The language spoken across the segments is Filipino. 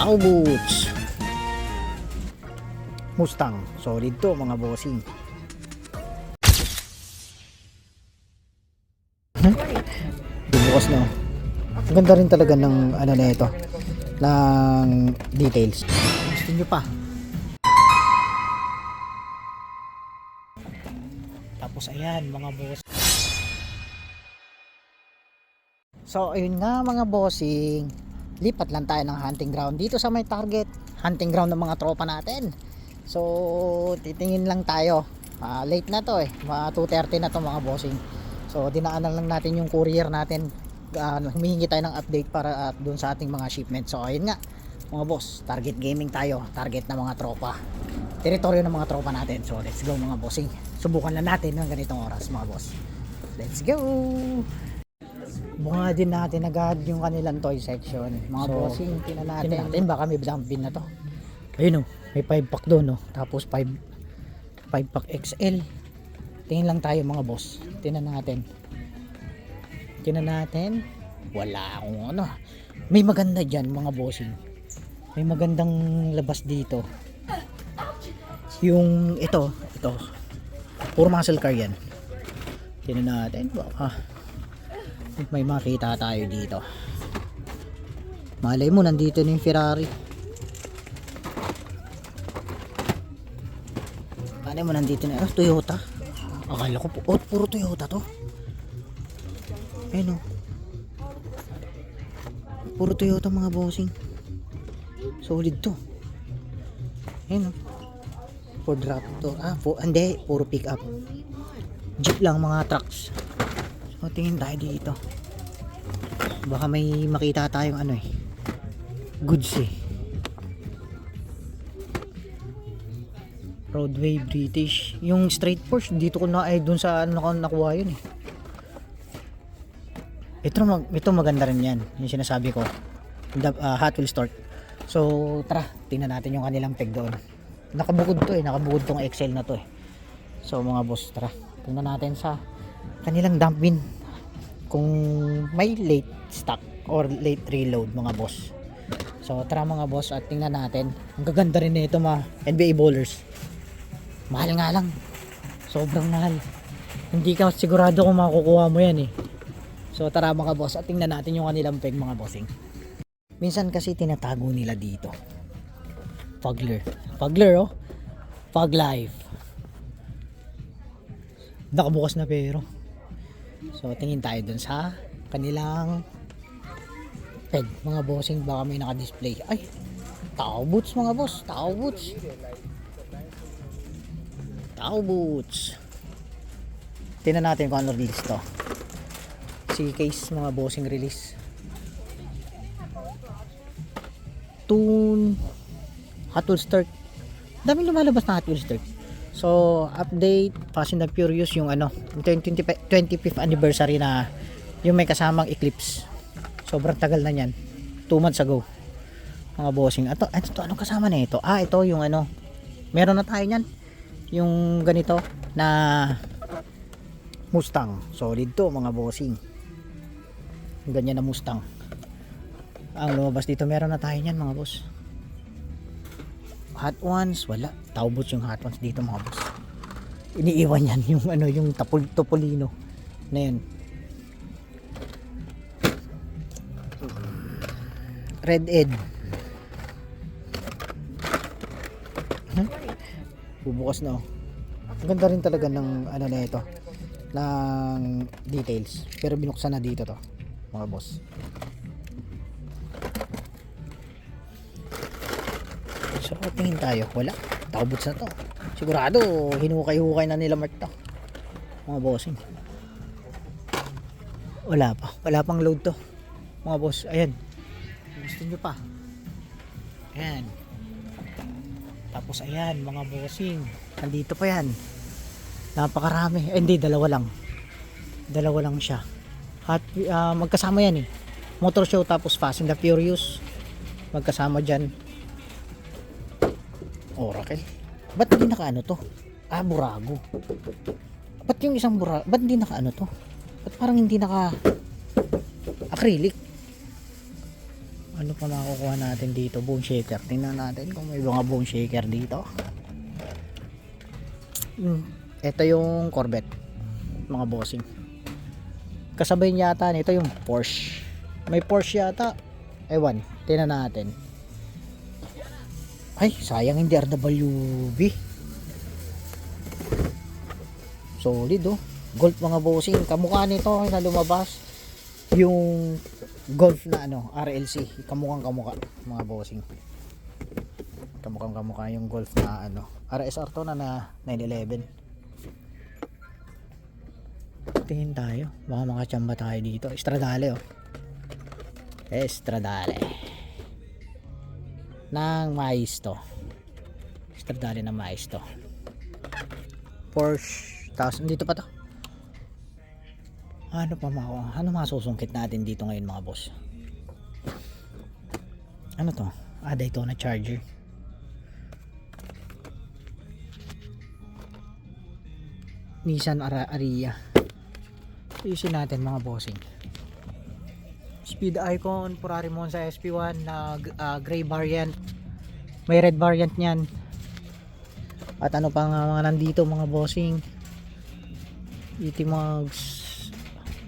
Tao boots. Mustang. Solid to mga bossing. Bukas na. Ang ganda rin talaga ng ano na ito. Ng details. Gusto nyo pa? Tapos ayan mga boss. So ayun nga mga bossing, lipat lang tayo ng hunting ground dito sa may target hunting ground ng mga tropa natin. So titingin lang tayo, late na to mga 2:30 na to mga bossing. So dinaanan lang natin yung courier natin, humihingi tayo ng update para dun sa ating mga shipment. So ayun nga mga boss, target gaming tayo, target ng mga tropa, teritoryo ng mga tropa natin. So let's go mga bossing, subukan lang natin ng ganitong oras mga boss. Let's go. Bunga din natin agad yung kanilang toy section mga bossing. Tingnan natin baka may dumping na to. Ayun may 5 pack doon tapos 5 pack XL. Tingin lang tayo mga boss, tingnan natin wala akong may maganda dyan mga bossing, may magandang labas dito. Yung ito puro muscle car yan. Tingnan natin baka may makita tayo dito. Malay mo nandito na yung Ferrari. Malay mo nandito na Toyota. Akala ko puro Toyota to. Ayun puro Toyota mga bossing. Solid to. Ayun Ford Raptor. Hindi, puro pick up. Jeep lang mga trucks. So tingin tayo dito. Baka may makita tayong goods Roadway British. Yung straight Porsche dito ko na dun sa nakuha yun Ito maganda rin yan. Yung sinasabi ko. Hot Wheels Torque. So tara, tingnan natin yung kanilang peg doon. Nakabukod to nakabukod tong XL na to So mga boss, tara, tingnan natin sa kanilang dump bin kung may late stock or late reload mga boss. So tara mga boss at tingnan natin. Ang gaganda rin nito mga NBA bowlers. Mahal nga lang, sobrang mahal, hindi ka sigurado kung makukuha mo yan So tara mga boss at tingnan natin yung kanilang peg mga bossing. Minsan kasi tinatago nila dito Fugler Fug Life, nakabukas na pero. So tingin tayo dun sa kanilang peg mga bossing, baka may naka-display. Ay, Tao boots mga boss, Tao boots. Tingnan natin kung ano release to. Si case mga bossing release. Tune Hot Wheels Turk. Daming lumalabas na Hot Wheels Turk. So update Fast and the Furious yung 25th anniversary na yung may kasamang Eclipse. Sobrang tagal na yan, 2 months ago mga bossing. Anong kasama na ito? Ito yung meron na tayo nyan, yung ganito na Mustang. Solid to mga bossing, ganyan na Mustang ang lumabas dito. Meron na tayo nyan mga boss. Hot Ones wala. Tao boots yung Hot Ones dito mga boss. Iniiwan yan yung yung Topolino na yun. Red Ed. Bubukas na Ang ganda rin talaga ng na ito, ng details. Pero binuksan na dito to mga boss. So tingin tayo, wala. Tao boots na to. Sigurado hinukay-hukay na nila Mark to mga bossing. Wala pang load to mga boss. Ayan, gusto nyo pa, ayan. Tapos ayan mga bossing, nandito pa yan, napakarami. Hindi, dalawa lang siya. Magkasama yan Motor Show tapos Fast and the Furious magkasama dyan. Oracle, ba't hindi naka to? Burago. Ba't yung isang burago, ba't hindi naka to? Ba't parang hindi naka acrylic? Ano pa makukuha natin dito? Bone shaker. Tingnan natin kung may mga bone shaker dito. Ito yung Corvette, mga bossing. Kasabay niya yata nito yung Porsche. May Porsche yata. Ewan, tingnan natin. Ay, sayang hindi RWB. Solid oh. Golf mga bossing. Kamukha nito na lumabas yung Golf na ano, RLC. Kamukhang kamukha mga bossing. Kamukhang kamukha yung Golf na ano, RSR to na 911. Tingin tayo. Baka makachamba tayo dito. Stradale oh. Stradale. Nang mais to. Stradale na mais to. Porsche. Tapos dito pa to. Ano pa makuha? Ano masusungkit natin dito ngayon mga boss? Ano to? Daytona Charger. Nissan Ariya. Isin natin mga bossing. Speed Icon Ferrari Monza SP1 na gray variant. May red variant niyan. At ano pa nga mga nandito mga bossing? Itimags.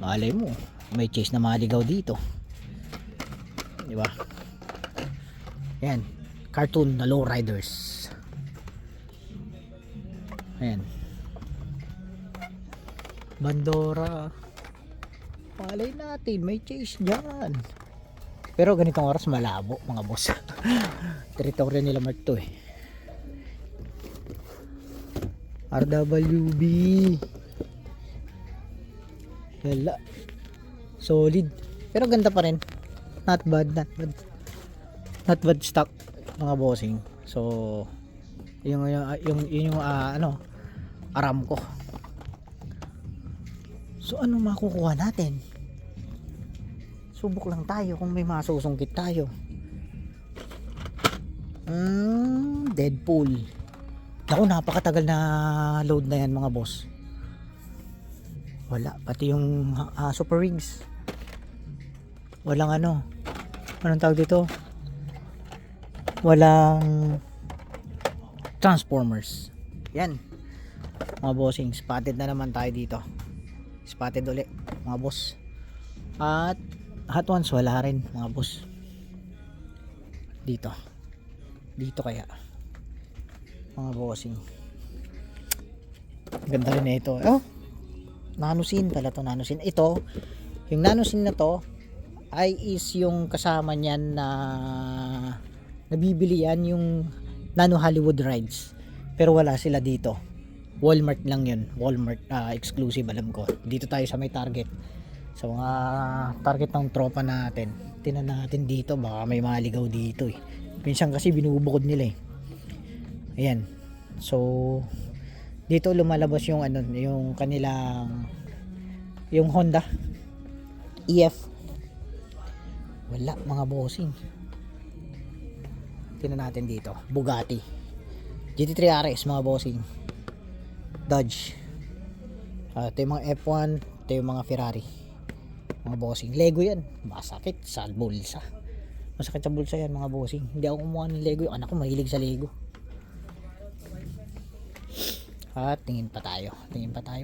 Malay mo, may chase na maligaw dito. Di ba? Ayan, cartoon na lowriders. Ayan. Bandora. Malay natin, may chase dyan. Pero ganitong oras malabo mga boss. Teritoryo nila Mark to eh. RWB. Wala. Solid. Pero ganda pa rin. Not bad, not bad. Not bad stock mga bossing. So yung ano, Aramco. So ano makukuha natin? Subok lang tayo kung may masusungkit tayo. Deadpool. Ako napakatagal na load na yan mga boss. Wala, pati yung Super Rigs. Walang ano. Anong tawag dito? Walang Transformers. Yan. Mga bossing, spotted na naman tayo dito. Spotted ulit, mga boss. At Hot Ones wala rin, mga boss. Dito. Dito kaya. Mga bossing. Ganda rin na ito. Oh, Nanosin pala to, Nanosin. Ito, yung Nanosin na to ay is yung kasama niyan na nabibili yan yung Nano Hollywood Rides. Pero wala sila dito. Walmart lang yun. Walmart exclusive alam ko. Dito tayo sa may Target. Sa mga target ng tropa natin. Tinan natin dito. Baka may maligaw dito eh. Minsan kasi binubukod nila eh. Ayan. So dito lumalabas yung ano, yung kanilang yung Honda EF. Wala mga bossing. Tingnan natin dito. Bugatti GT3 RS mga bossing. Dodge. Ito yung mga F1, ito yung mga Ferrari. Mga bossing. Lego yan. Masakit sa bulsa. Masakit sa bulsa yan mga bossing. Hindi ako kumuha ng Lego. Yung anak ko mahilig sa Lego. At tingin pa tayo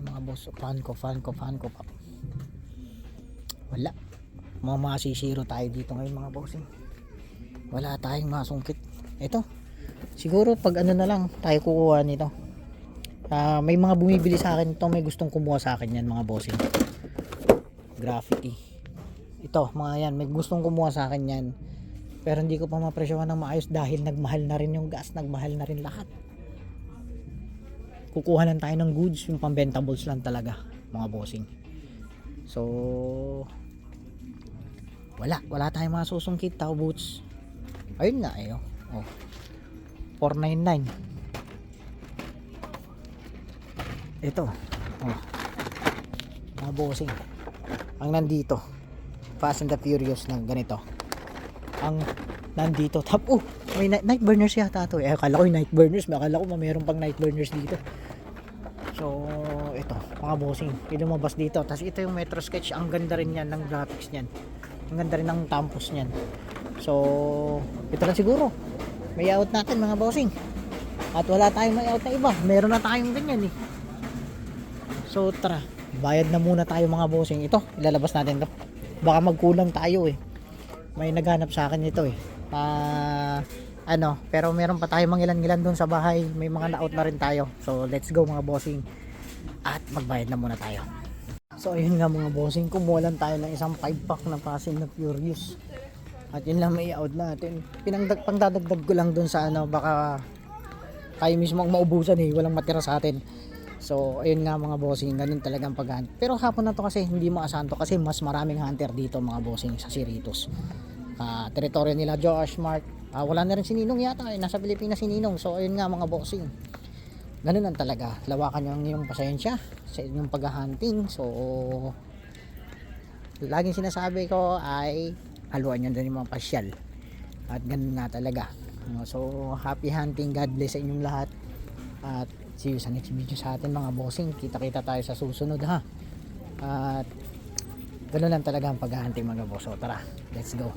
mga boss. Fan ko pa. Wala. Mga masisiro tayo dito ngayon mga bossing. Wala tayong masungkit. Ito. Siguro pag ano na lang tayo kukuha nito. May mga bumibili sa akin ito. May gustong kumuha sa akin yan mga bossing. Graffiti. Ito mga yan. May gustong kumuha sa akin yan. Pero hindi ko pa mapresyohan ng maayos dahil nagmahal na rin yung gas. Nagmahal na rin lahat. Kukuha lang tayo ng goods, yung pambentables lang talaga mga bossing. So wala tayong mga susungkit. Tao boots, ayun nga eh. Oh, 499 ito. Mga bossing, ang nandito Fast and the Furious na ganito ang nandito. May night burners yata to eh. Akala ko yung night burners, akala ko mayroon pang night burners dito. So ito mga bossing, lumabas dito. Tapos ito yung Metro Sketch. Ang ganda rin yan ng graphics nyan. Ang ganda rin ng tampos nyan. So ito lang siguro may out natin mga bossing, at wala tayong may out na iba, meron na tayong ganyan eh. So tara, bayad na muna tayo mga bossing. Ito ilalabas natin to, baka magkulang tayo eh. May naghanap sa akin ito eh. Pero meron pa tayo mangilan-ngilan doon sa bahay. May mga na-out na rin tayo. So let's go mga bossing. At magbayad na muna tayo. So ayun nga mga bossing, kumuha lang tayo ng isang 5-pack na Fast and the Furious. At yun lang may out natin. Pangdadagdag ko lang doon sa baka tayo mismo ang maubusan eh. Walang matira sa atin. So ayun nga mga bossing, ganun talagang pag-hunt. Pero hapon na to kasi hindi maasahan to kasi mas maraming hunter dito mga bossing sa Cerritos. Teritoryo nila Josh Mark. Wala na rin si Ninong yata eh. Nasa Pilipinas si Ninong. So ayun nga mga bossing, ganun lang talaga. Lawakan nyo ang inyong pasensya sa inyong pag-hunting. So laging sinasabi ko ay haluan nyo din yung mga pasyal. At ganun nga talaga. So happy hunting, God bless sa inyong lahat. At see you sa next video sa atin mga bossing. Kita-kita tayo sa susunod ha. At ganoon lang talaga ang pag-hunting mga boss. So tara, let's go.